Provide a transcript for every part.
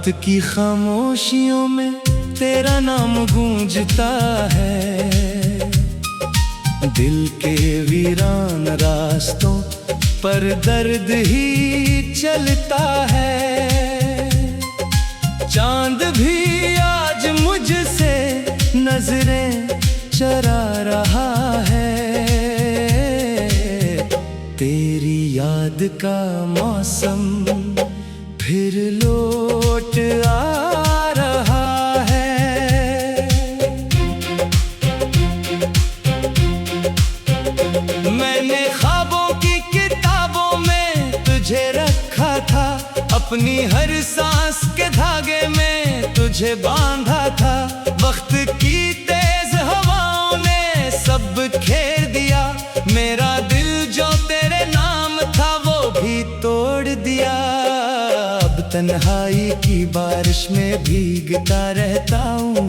रात की खामोशियों में तेरा नाम गूंजता है। दिल के वीरान रास्तों पर दर्द ही चलता है। चांद भी आज मुझसे नजरें चरा रहा है। तेरी याद का मौसम फिर लौट आ रहा है। मैंने ख्वाबों की किताबों में तुझे रखा था, अपनी हर सांस के धागे में तुझे बांधा था। वक्त की तेज हवाओं ने सब खेर दिया, मेरा दिल जो तेरे नाम था वो भी तोड़ दिया। अब तन्हाई की बारिश में भीगता रहता हूँ,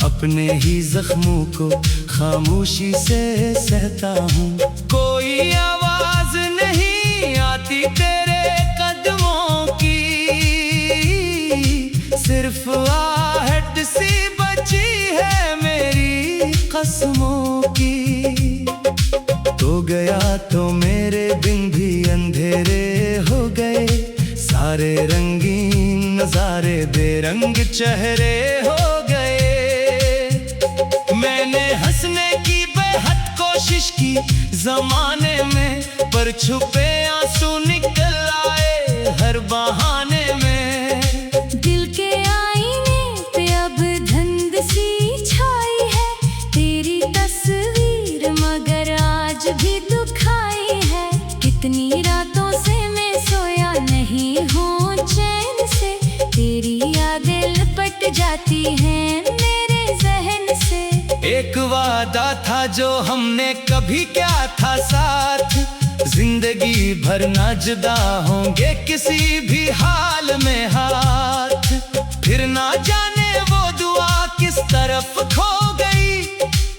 अपने ही जख्मों को खामोशी से सहता हूँ। कोई आवाज नहीं आती तेरे कदमों की, सिर्फ आहट सी बची है मेरी कसमों की। तो गया तो मेरे दिन भी अंधेरे हो गए, सारे रंगीन नजारे बेरंग चेहरे हो गए। मैंने हंसने की बेहद कोशिश की जमाने में, पर छुपे आंसू निकल आए हर बहाने में। दिल के आईने पे अब धुंध सी छाई है, तेरी तस्वीर मगर आज भी दुखाई है। कितनी रातों से मैं सोया नहीं हूँ चैन से, तेरी यादें लिपट जाती हैं मेरे जहन से। एक वादा था जो हमने कभी क्या था साथ, जिंदगी भर ना जुदा होंगे किसी भी हाल में हाथ। फिर ना जाने वो दुआ किस तरफ खो गई,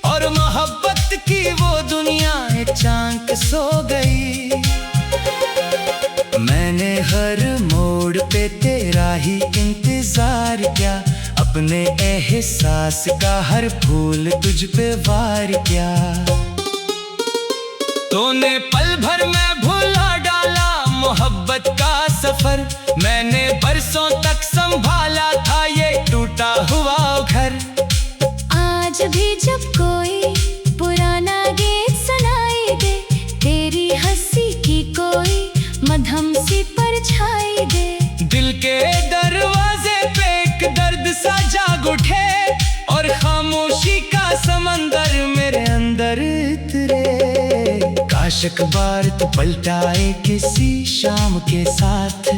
और मोहब्बत की वो दुनिया अचानक सो गई। मैंने हर मोड़ पे तेरा ही इंतजार किया, अपने एहसास का हर फूल तुझ पे वार किया। तूने पल भर में भुला डाला मोहब्बत का सफर, मैंने बरसों तक संभाला था ये टूटा हुआ घर। आज भी जब कोई पुराना गीत सुनाई दे, तेरी हंसी की कोई मधुम सी परछाई दे। दिल के दरवाजे पे एक दर्द सा जाग उठे, और खामोशी का समंदर मेरे अंदर उतरे। काश अखबार तो पलटाए किसी शाम के साथ,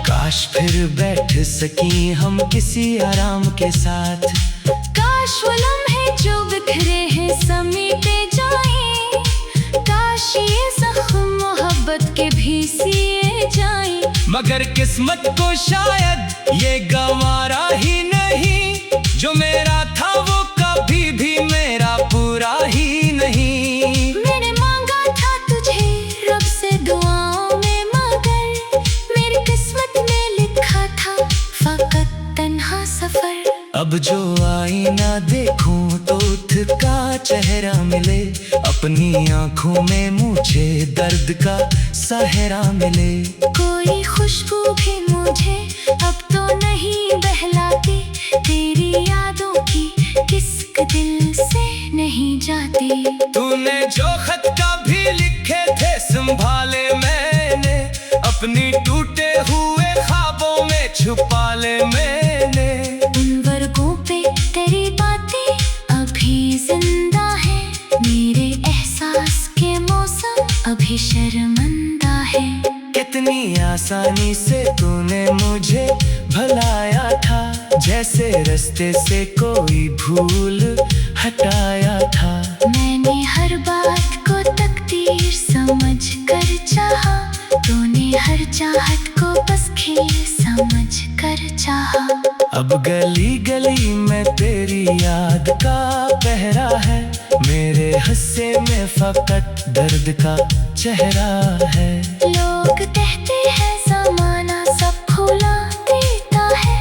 काश फिर बैठ सकी हम किसी आराम के साथ। काश वो लम्हे जो बिखरे हैं समीटे जाएं, काश ये जख्म मोहब्बत के भी सिए जाएं। मगर किस्मत को शायद ये गंवारा ही नहीं, जो मेरा था वो कभी भी मेरा पूरा ही नहीं। मैंने मांगा था तुझे रब से दुआओं में, मगर मेरी किस्मत में लिखा था फकत तन्हा सफर। अब जो आईना देखूं तो उसका चेहरा मिले, अपनी आंखों में मुझे दर्द का सहरा मिले। कोई खुशबू भी मुझे अब तो नहीं बहलाती, तेरी यादों की किस्क दिल से नहीं जाती। तूने जो खत कभी लिखे थे संभाले मैंने, अपनी टूटे हुए ख्वाबों में छुपा ले मैंने। उन वर्गों पे तेरी बातें अभी जिंदा है, मेरे एहसास के मौसम अभी शर्मिंदा है। कितनी आसानी से तूने मुझे भुलाया था, जैसे रास्ते से कोई भूल हटाया था। मैंने हर बात को तकदीर समझ कर चाहा, तूने हर चाहत को बस खेल समझ कर चाहा। अब गली गली में तेरी याद का पहरा है, मेरे हिस्से में फकत दर्द का चेहरा है। लोग कहते हैं जमाना सब भुला देता है,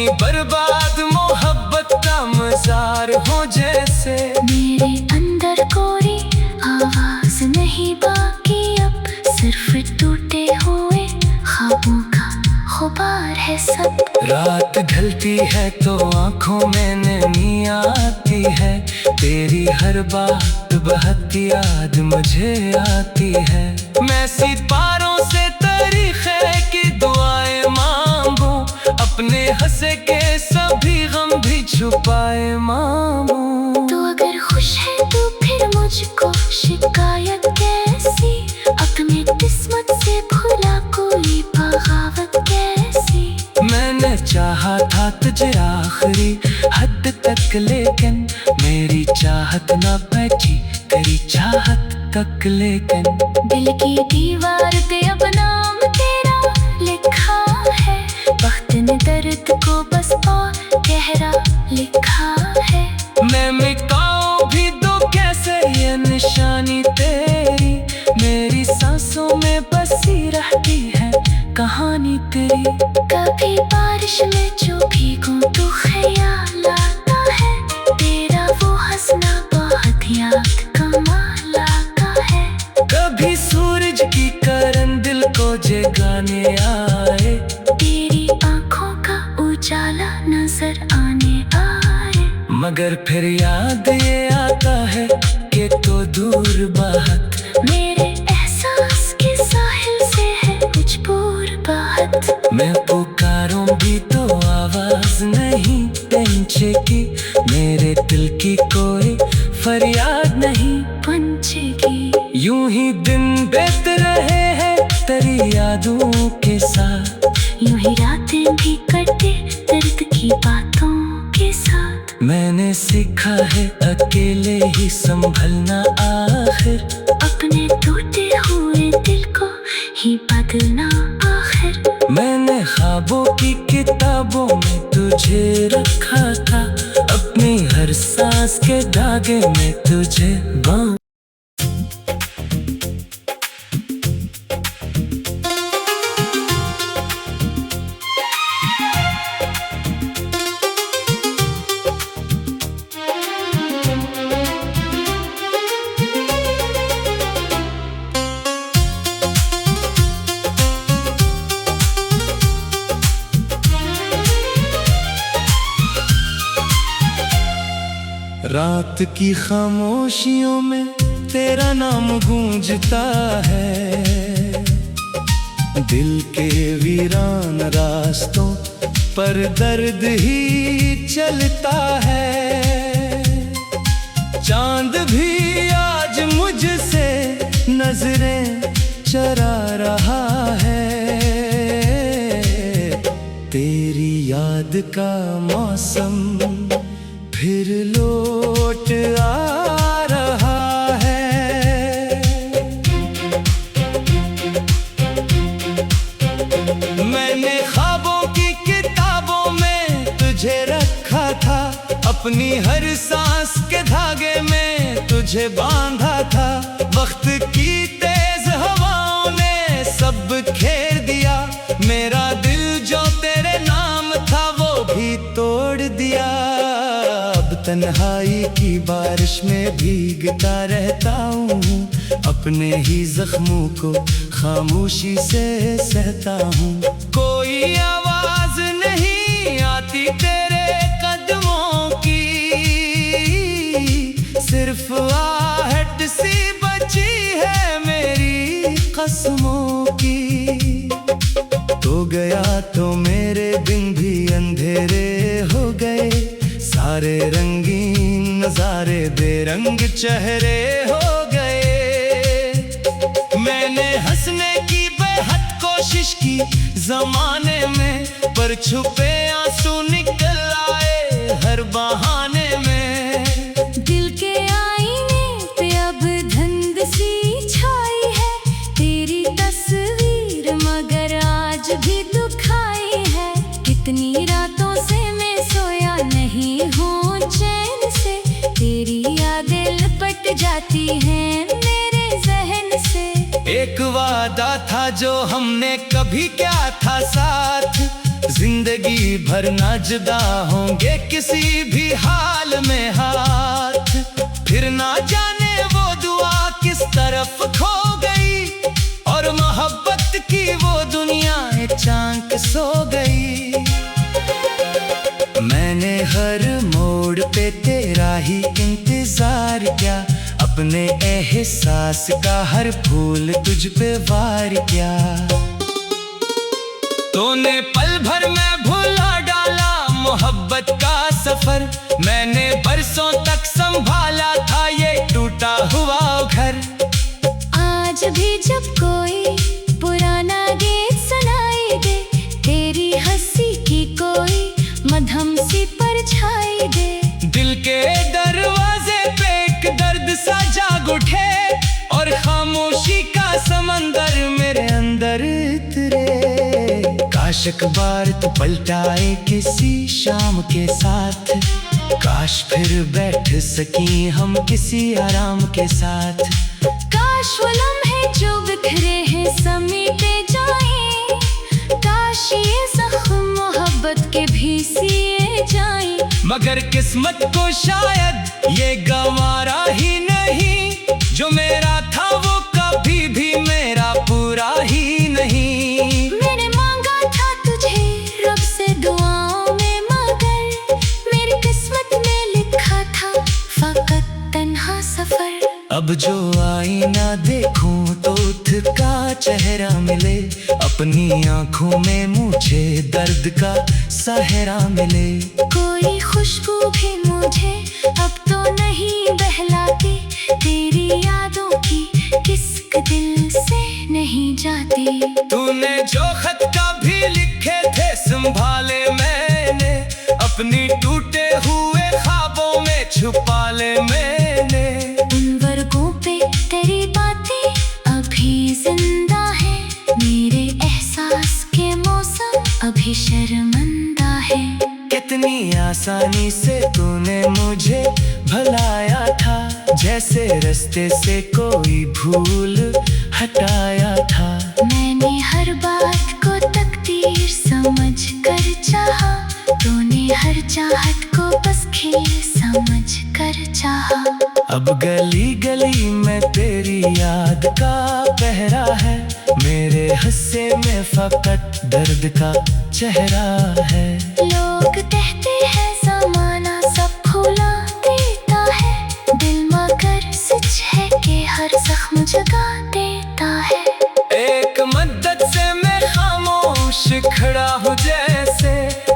अपनी बर्बाद मोहब्बत का मजार हो जैसे। मेरे अंदर कोई आवाज नहीं बाकी, अब सिर्फ टूटे हुए ख्वाबों का गुबार है सब। रात ढलती है तो आंखों में नमी आती है, तेरी हर बात बहुत याद मुझे आती है। मैं सितारों से तारीख़े की दुआएं मांगू, अपने हंसे के सभी गम भी छुपाए मांगू। तू अगर खुश है तो फिर मुझको शिकायत कैसी, अपनी किस्मत से भुला कोई बगावत कैसी। मैंने चाहा था तुझे आखिरी हद तक, लेकिन मेरी चाहत ना पहुंची तेरी चाहत तक। लेकिन दिल की दीवार पे अब नाम तेरा लिखा है, वक्त ने दर्द को बस और गहरा लिखा है। मैं मिटाऊं भी तो कैसे ये निशानी तेरी, मेरी सांसों में बसी रहती है कहानी तेरी। कभी बारिश में जो भीगूं तो ख्याल आता है, तेरा वो हंसना बहुत याद कमाल आता है। कभी सूरज की किरण दिल को जगाने आए, तेरी आंखों का उजाला नजर आने आए। मगर फिर याद ये आता है कि तो दूर बहुत, मेरे एहसास के साहिल से है कुछ दूर बात। मैं पुकारूं भी तो आवाज नहीं पहुंचेगी, मेरे दिल की कोई फरियाद नहीं पहुंचेगी। यूं ही दिन बीत रहे हैं तेरी यादों के साथ, यूं ही रातें भी कटे दर्द की बातों के साथ। मैंने सीखा है अकेले ही संभलना आखिर, अपने टूटे हुए दिल को ही बदलना आखिर। मैंने ख्वाबों की किताबों में तुझे रखा था, अपनी हर सांस के धागे में तुझे बांध। रात की खामोशियों में तेरा नाम गूंजता है, दिल के वीरान रास्तों पर दर्द ही चलता है। चांद भी आज मुझसे नजरें चरा रहा है, तेरी याद का मौसम फिर लौट आ रहा है। मैंने ख्वाबों की किताबों में तुझे रखा था, अपनी हर सांस के धागे में तुझे बांधा था। वक्त की तेज हवाओं ने सब घेर दिया, मेरा दिल जो तेरे नाम था वो भी तोड़ दिया। तन्हाई की बारिश में भीगता रहता हूँ, अपने ही जख्मों को खामोशी से सहता हूँ। कोई आवाज नहीं आती तेरे कदमों की, सिर्फ आहट सी बची है मेरी कसमों की। तो गया तो मेरे दिन भी अंधेरे हो गए, सारे रंगीन नजारे बेरंग चेहरे हो गए। मैंने हंसने की बेहद कोशिश की जमाने में, पर छुपे आंसू निकल आए हर बहाने में। दिल के आईने पे अब धुंध सी छाई है, तेरी तस्वीर मगर आज भी दुखाई है। कितनी रातों से मैं सोया नहीं हूँ चैन से, तेरी यादें लपट जाती हैं मेरे जहन से। एक वादा था जो हमने कभी क्या था साथ, जिंदगी भर ना जुदा होंगे किसी भी हाल में हाथ। फिर ना जाने वो दुआ किस तरफ खो गई, और मोहब्बत की वो दुनिया अचानक सो गई। मैंने हर मोड़ पे तेरा ही इंतजार किया, अपने एहसास का हर फूल तुझ पे वार किया। तूने पल भर में भुला डाला मोहब्बत का सफर, मैंने बरसों तक संभाला था ये टूटा हुआ घर। आज भी जब कोई पुराना गीत सुनाई दे, तेरी हंसी की कोई मधुम सी परछाई दे, दिल के दरवाजे पे एक दर्द सा जाग उठे, और खामोशी का समंदर मेरे अंदर उतरे। काश अखबार तो पलटाए किसी शाम के साथ, काश फिर बैठ सकी हम किसी आराम के साथ। काश वो लम्हे जो बिखरे हैं समेटे जाएं, काश ये जख्म मोहब्बत के भी सिए जाएं। मगर किस्मत को शायद ये गंवारा ही नहीं, जो मेरा था वो कभी भी मेरा पूरा ही नहीं। मैंने मांगा था तुझे रब से दुआओं में, मगर मेरी किस्मत में लिखा था फकत तन्हा सफर। अब जो आईना देखूं तो थका चेहरा मिले, अपनी आंखों में मुझे दर्द का सहरा मिले। कोई खुशबू भी मुझे अब तो नहीं बहलाती, तेरी यादों की किस्क दिल से नहीं जाती। तूने जो खत कभी लिखे थे संभाले मैंने, अपनी टूटे हुए ख्वाबों में छुपा ले मैंने। उन वर्गों पे तेरी बातें अभी जिंदा है, मेरे एहसास के मौसम अभी शर्मिंदा है। कितनी आसानी से तूने मुझे भुलाया था, जैसे रास्ते से कोई भूल हटाया था। मैंने हर बात को तकदीर समझ कर चाहा, तूने हर चाहत को बस खेल समझ कर चाहा। अब गली गली में तेरी याद का पहरा है, मेरे हिस्से में फकत दर्द का चेहरा है। लोग कहते हैं ज़माना सब भुला देता है, दिल मगर सच है कि हर जख्म जगा देता है। एक मद्दत से मैं खामोश खड़ा हूँ जैसे,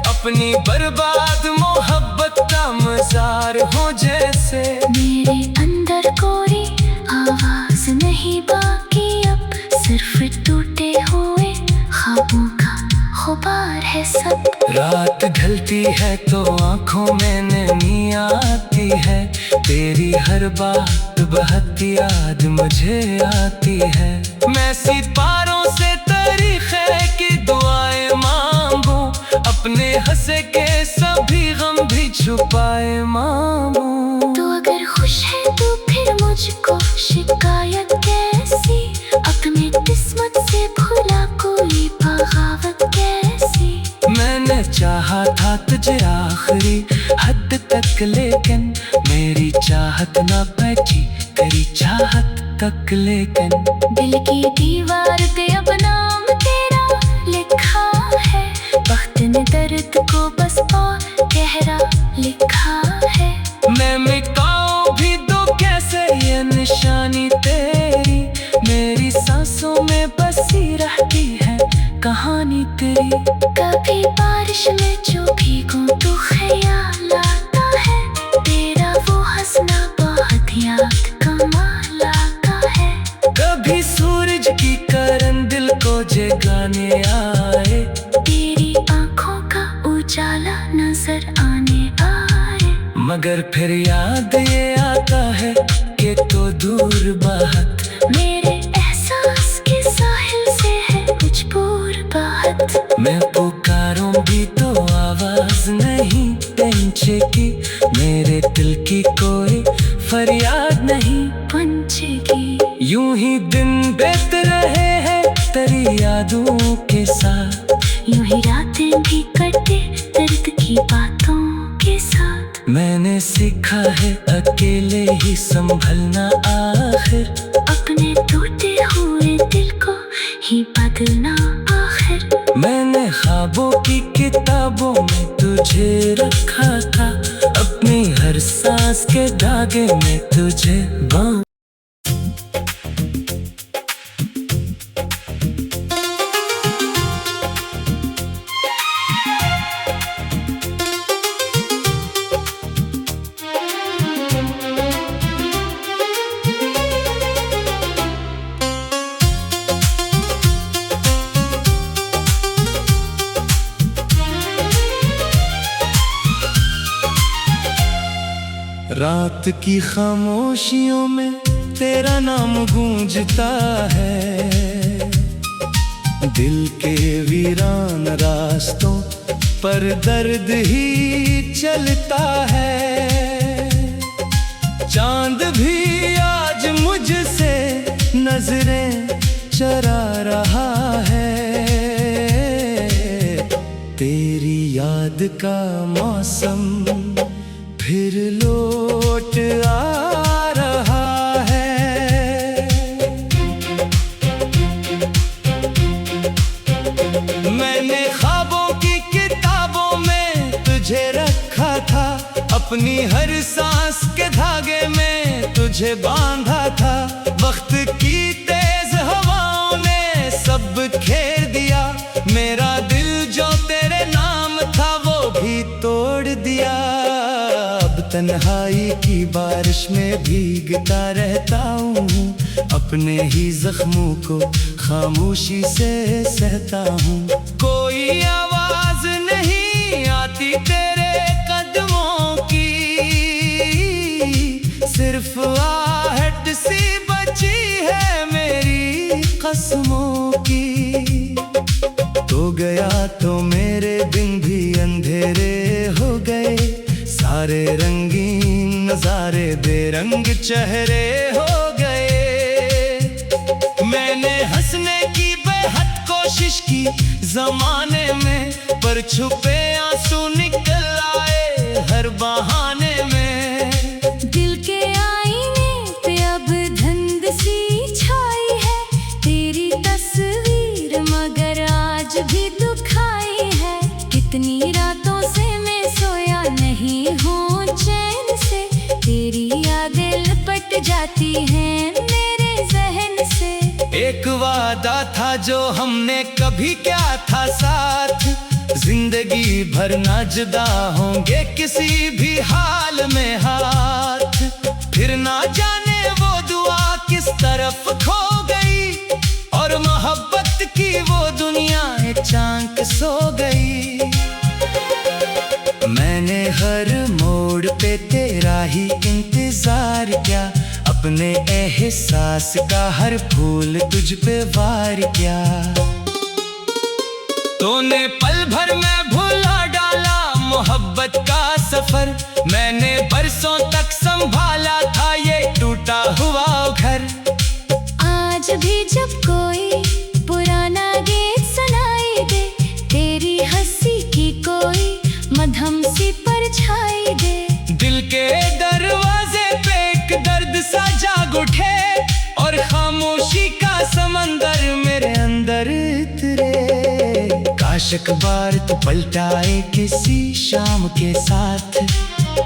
अपनी बर्बाद मोहब्बत का मज़ार हो जैसे। मेरे अंदर कोई आवाज नहीं बाकी, अब सिर्फ टूटे हुए ख्वाबों का गुबार है सब। रात ढलती है तो आंखों में नमी आती है, तेरी हर बात बहुत याद मुझे आती है। मैं सितारों से तारीख़ की दुआएं मांगू, अपने हंसे के सभी गम भी छुपाए मांगू। तो अगर खुश है तो फिर मुझको शिकायत कैसी, अपनी किस्मत से भुला कोई बगावत कैसी। मैंने चाहा था तुझे आखिरी हद तक, लेकिन मेरी चाहत ना बची तेरी चाहत तक। लेकिन दिल की दीवार पे अब नाम तेरा लिखा है, वक्त ने दर्द को बस और गहरा लिखा है। मैं मिटाऊं भी तो कैसे ये निशानी तेरी, मेरी सांसों में बसी रहती है कहानी तेरी। कभी बारिश में जो भीगूं तो ख्याल आता है, तेरा वो हंसना बहुत याद कमाल आता है। कभी सूरज की किरण दिल को जगाने आए, तेरी आंखों का उजाला नजर आने आए। मगर फिर याद ये आता है कि तो दूर बहुत, मेरे एहसास के साहिल से है मजबूर बात। मैं पुकारूं भी तो आवाज नहीं पहुंचेगी, मेरे दिल की कोई फरियाद नहीं पहुंचेगी। यूं ही दिन बीत रहे हैं तेरी यादों के साथ, यूं ही रातें दिन भी कटे दर्द की बातों के साथ। मैंने सीखा है अकेले ही संभलना, आखिर अपने टूटे हुए दिल को ही बदलना आखिर। मैंने ख्वाबों की किताबों में तुझे रखा था, अपनी हर सांस के धागे में तुझे बांध। रात की खामोशियों में तेरा नाम गूंजता है, दिल के वीरान रास्तों पर दर्द ही चलता है। चांद भी आज मुझसे नजरें चरा रहा है, तेरी याद का मौसम फिर लौट आ रहा है। मैंने ख्वाबों की किताबों में तुझे रखा था, अपनी हर सांस के धागे में तुझे बांधा था। वक्त की तेज हवाओं ने सब घेर दिया, मेरा दिल जो तेरे नाम था वो भी तोड़ दिया। तन्हाई की बारिश में भीगता रहता हूँ, अपने ही जख्मों को खामोशी से सहता हूँ। कोई आवाज नहीं आती तेरे कदमों की, सिर्फ आहट सी बची है मेरी कसमों की। तो गया तो मेरे दिन भी अंधेरे हो गए, सारे रंगीन नजारे बेरंग चेहरे हो गए। मैंने हंसने की बेहद कोशिश की जमाने में, पर छुपे आंसू निकल आए हर बहाने में। दिल के आईने पे अब धुंध सी छाई है, तेरी तस्वीर मगर आज भी दुखाई है। कितनी रातों से मैं सोया नहीं हूँ चैन से, तेरी यादें लिपट जाती हैं मेरे जहन से। एक वादा था जो हमने कभी क्या था साथ, जिंदगी भर ना जुदा होंगे किसी भी हाल में हाथ। फिर ना जाने वो दुआ किस तरफ खो गई, और मोहब्बत की वो दुनिया अचानक सो गई। मैंने हर मोड़ पे तेरा ही इंतजार किया, अपने एहसास का हर फूल तुझ पे वार किया। तूने पल भर में भुला डाला मोहब्बत का सफर, मैंने बरसों तक संभाला था ये टूटा हुआ घर। आज भी जब कोई पुराना गीत सुनाई दे, तेरी हंसी की कोई मधम सी परछाई दे, दिल के दरवाजे पे एक दर्द सा जाग उठे, और खामोशी का समंदर मेरे अंदर उतरे। काश अखबार तो पलटाए किसी शाम के साथ,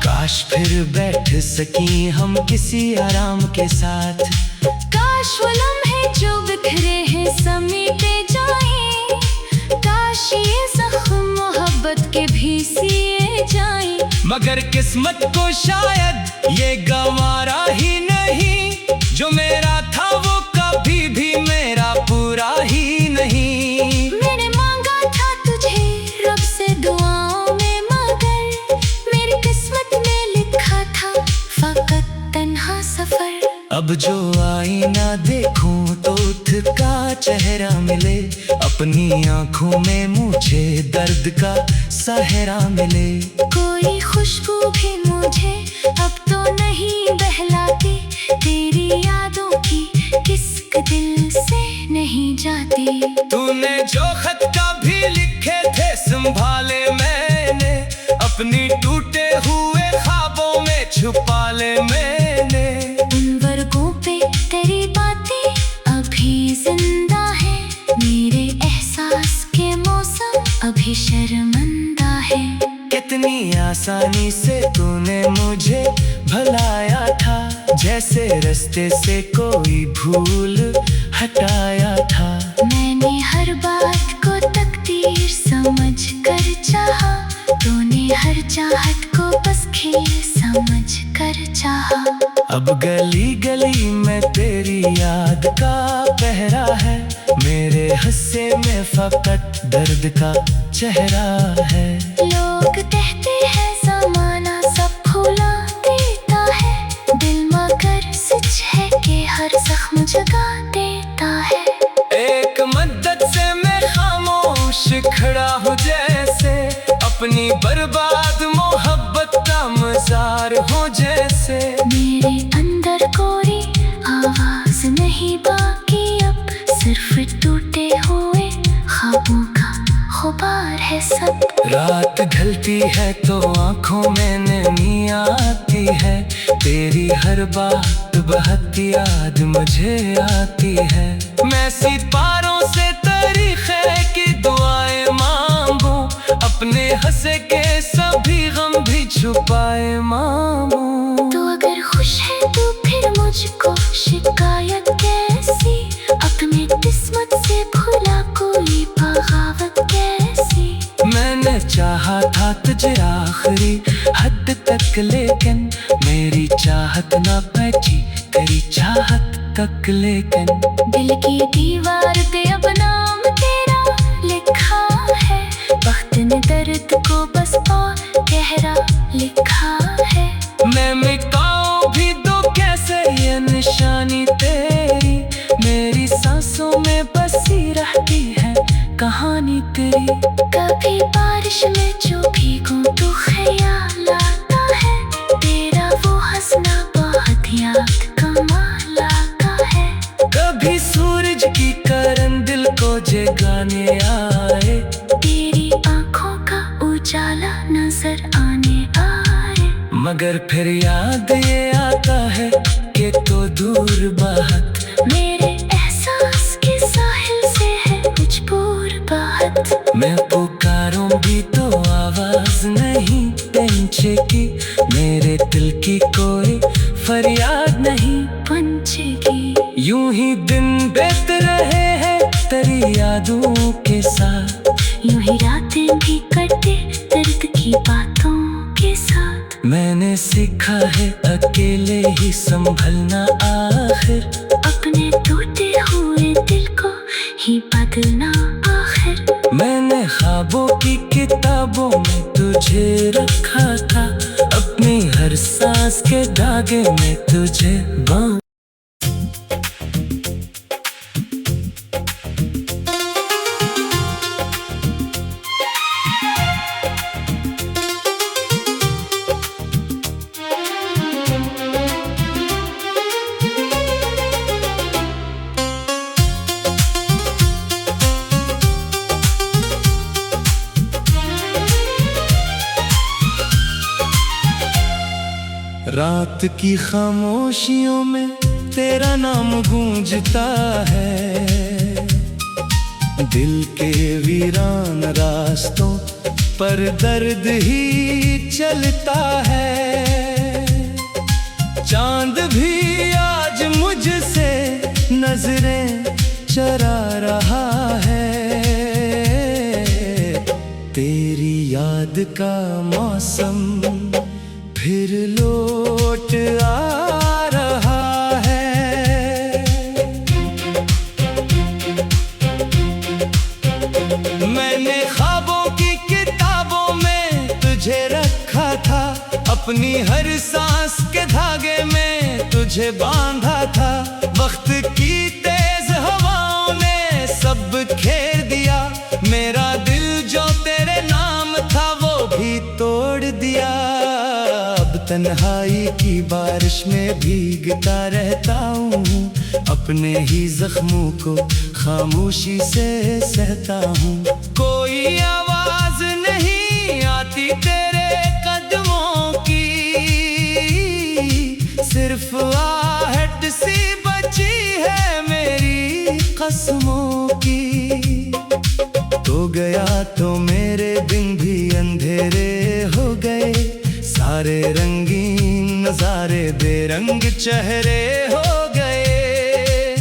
काश फिर बैठ सकी हम किसी आराम के साथ। काश वो लम्हे जो बिखरे हैं समेटे जाएं, काश ये जख्म मोहब्बत के भी सिए जाएं। मगर किस्मत को शायद ये गंवारा ही नहीं, जो मेरा था वो कभी भी मेरा पूरा ही नहीं। मैंने मांगा था तुझे रब से दुआओं में, मगर मेरी किस्मत में लिखा था फकत तन्हा सफर। अब जो आईना देखूं तो थका चेहरा मिले, अपनी आंखों में मुझे दर्द का सहरा मिले। कोई खुशबू भी मुझे अब तो नहीं बहलाती, तेरी यादों की किस्क दिल से नहीं जाती। तूने जो खत कभी लिखे थे संभाल रातें अभी जिंदा है, मेरे एहसास के मौसम अभी शर्मंदा है। कितनी आसानी से तूने मुझे भुलाया था, जैसे रास्ते से कोई भूल हटाया था। मैंने हर बात को तकदीर समझ कर चाहा, तूने हर चाहत को बस खेल समझ कर चाहा। अब गली गली में तेरी याद का पहरा है, मेरे हिस्से में फकत दर्द का चेहरा है। लोग कहते हैं ज़माना सब भुला देता है, दिल मगर सच है कि हर जख्म जगा देता है। एक मद्दत से मैं खामोश खड़ा हूँ, जैसे अपनी बर्बाद मोहब्बत का मज़ार हो जैसे। मेरे अंदर कोई आवाज नहीं बाकी, अब सिर्फ टूटे हुए ख्वाबों का गुबार है सब। रात ढलती है तो आंखों में नमी आती है, तेरी हर बात बहती याद मुझे आती है। मैं सितारों से तारीख़े की दुआएं मांगू, अपने हंसे के सभी गम भी छुपाए मांगू। तो अगर खुश है तो फिर मुझको शिकायत कैसी, अपने किस्मत से भुला कोई बगावत कैसी। मैंने चाहा था तुझे आखिरी हद तक, लेकिन मेरी चाहत ना पहुंची तेरी चाहत तक। लेकिन दिल की दीवार पे अब नाम तेरा लिखा है, वक्त ने दर्द को बस और गहरा लिखा है। मैं मिटाऊं भी तो कैसे ये निशानी तेरी, मेरी सांसों में बसी रहती है कहानी तेरी। कभी बारिश में जो भीगूं तो ख्याल आता है, तेरा वो हंसना बहुत याद कमाल आता है। कभी सूरज की किरण दिल को जगाने आए, तेरी आंखों का उजाला नजर आने आए। मगर फिर याद ये आता है कि तो दूर बात, मेरे एहसास के साहिल से है मजबूर बात। मैं पुकारूं भी तो आवाज नहीं पहुंचेगी, मेरे दिल की कोई फरियाद नहीं पंचेगी। यूं ही दिन बीत रहे हैं तेरी यादों के साथ, यूं ही रातें भी कटे दर्द की बातों के साथ। मैंने सीखा है अकेले ही संभलना, आखिर अपने टूटे हुए दिल को ही बदलना आखिर। मैंने ख्वाबों की किताबों में तुझे रखा था, अपनी हर सांस के धागे में तुझे बांध। रात की खामोशियों में तेरा नाम गूंजता है, दिल के वीरान रास्तों पर दर्द ही चलता है। चांद भी आज मुझसे नजरें चरा रहा है, तेरी याद का मौसम फिर लौट आ रहा है। मैंने ख्वाबों की किताबों में तुझे रखा था, अपनी हर सांस के धागे में तुझे बांधा था। वक्त की तेज हवाओं ने सब घेर दिया, मेरा दिल जो तेरे नाम था वो भी तोड़ दिया। तन्हाई की बारिश में भीगता रहता हूँ, अपने ही जख्मों को खामोशी से सहता हूँ। कोई आवाज नहीं आती तेरे कदमों की, सिर्फ आहट सी बची है खस्मों की। तो गया तो मेरे दिन भी अंधेरे हो गए, सारे रंगीन नजारे बेरंग चेहरे हो गए।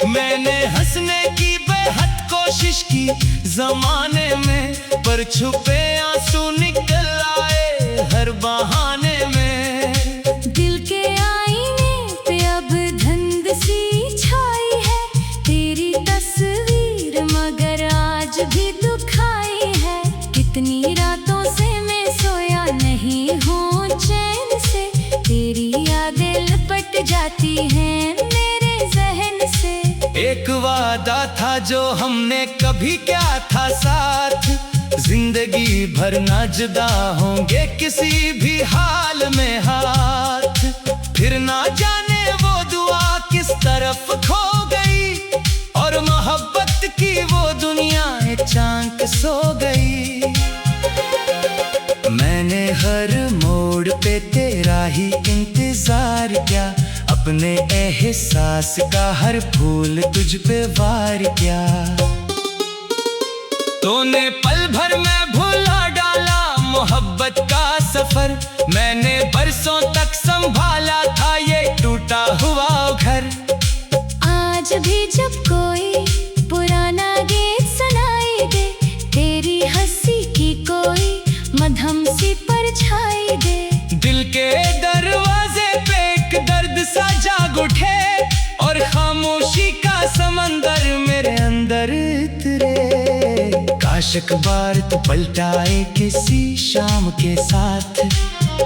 मैंने हंसने की बेहद कोशिश की जमाने में, पर छुपे आंसू निकल आए हर बहाने में। दिल के आईने पे अब धुंध सी छाई है, तेरी तस्वीर मगर आज भी दुखाई है। कितनी रातों से मैं सोया नहीं हूँ चैन से, तेरी यादें लिपट जाती हैं मेरे जहन से। एक वादा था जो हमने कभी क्या था साथ, जिंदगी भर ना जुदा होंगे किसी भी हाल में हाथ। फिर ना जाने वो दुआ किस तरफ खो गई, और मोहब्बत की वो दुनिया अचानक सो गई। मैंने हर मोड़ पे तेरा ही इंतजार किया, अपने एहसास का हर फूल तुझ पे वार किया। तूने पल भर में भुला डाला मोहब्बत का सफर, मैंने बरसों तक संभाला था ये टूटा हुआ घर। आज भी जब कोई पुराना गीत सुनाई दे, तेरी हंसी की कोई मधुम सी परछाई दे। दिल के दरवाजे पे एक दर्द सा जाग उठे, और खामोशी का समंदर मेरे अंदर उतरे। काश अखबार तो पलटाए किसी शाम के साथ,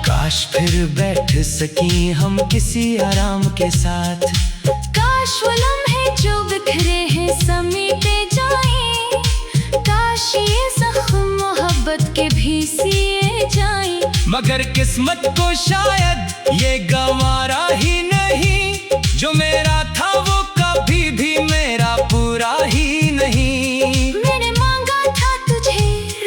काश फिर बैठ सकी हम किसी आराम के साथ। काश वो लम्हे जो बिखरे हैं समीटे जाएं, काश ये जख्म मोहब्बत के भी सिए जाएं। मगर किस्मत को शायद ये गंवारा ही नहीं, जो मेरा था वो कभी भी मेरा पूरा ही नहीं। मैंने मांगा था तुझे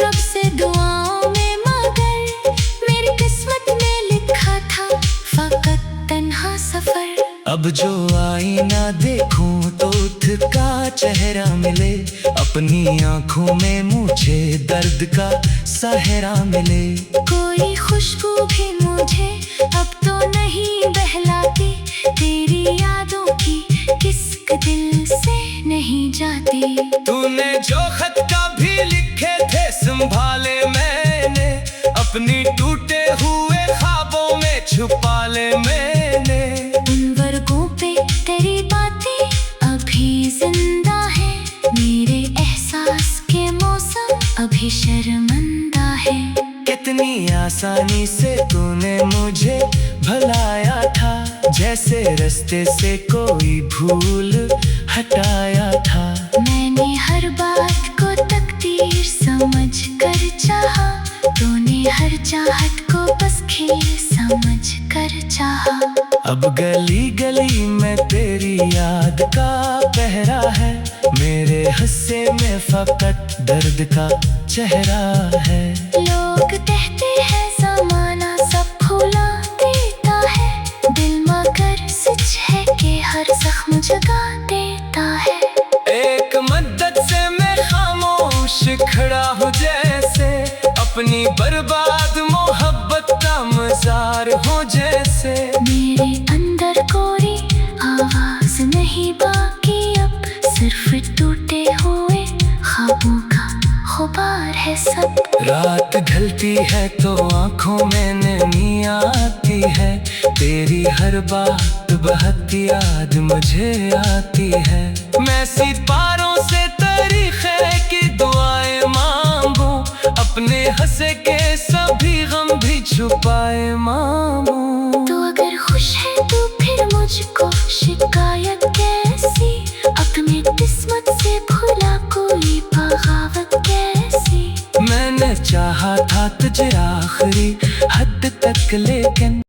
रब से दुआओं में, मगर मेरी किस्मत में लिखा था फकत तन्हा सफर। अब जो आईना देखूं तो उसका चेहरा मिले, अपनी आंखों में मुझे दर्द का सहरा मिले। कोई खुशबू भी मुझे अब तो नहीं बहलाती, तेरी यादों की किस्क दिल से नहीं जाती। तूने जो खत कभी लिखे थे संभाले मैंने, अपनी टूटे हुए ख्वाबों में छुपा ले मैंने। उन वर्गों पे तेरी बातें अभी जिंदा है, मेरे एहसास के मौसम अभी शर्मिंदा है। कितनी आसानी से तूने मुझे भुलाया था, जैसे रास्ते से कोई भूल हटाया था। मैंने हर बात को तकदीर समझ कर चाहा, तूने हर चाहत को बस खेल समझ कर चाहा। अब गली गली में तेरी याद का पहरा है, मेरे हिस्से में फकत दर्द का चेहरा है। लोग कहते हैं ज़माना सब भुला देता है, दिल मगर सच है कि हर जख्म जगा देता है। एक मद्दत से मैं खामोश खड़ा हूँ जैसे, अपनी बर्बाद मोहब्बत का मज़ार हो जैसे। मेरे अंदर कोई आवाज नहीं बाकी अब, सिर्फ टूटे हुए ख्वाबों का गुबार है सब। रात ढलती है तो आंखों में नमी आती है, तेरी हर बात बहती याद मुझे आती है। मैं सितारों से तारीख़े की दुआएं मांगू, अपने हंसे के सभी गम भी छुपाए मांगू। तू अगर खुश है तो फिर मुझको शिकायत कैसी, अपनी किस्मत से भुला कोई बगावत कैसी। मैंने चाहा था तुझे आखिरी हद तक लेकिन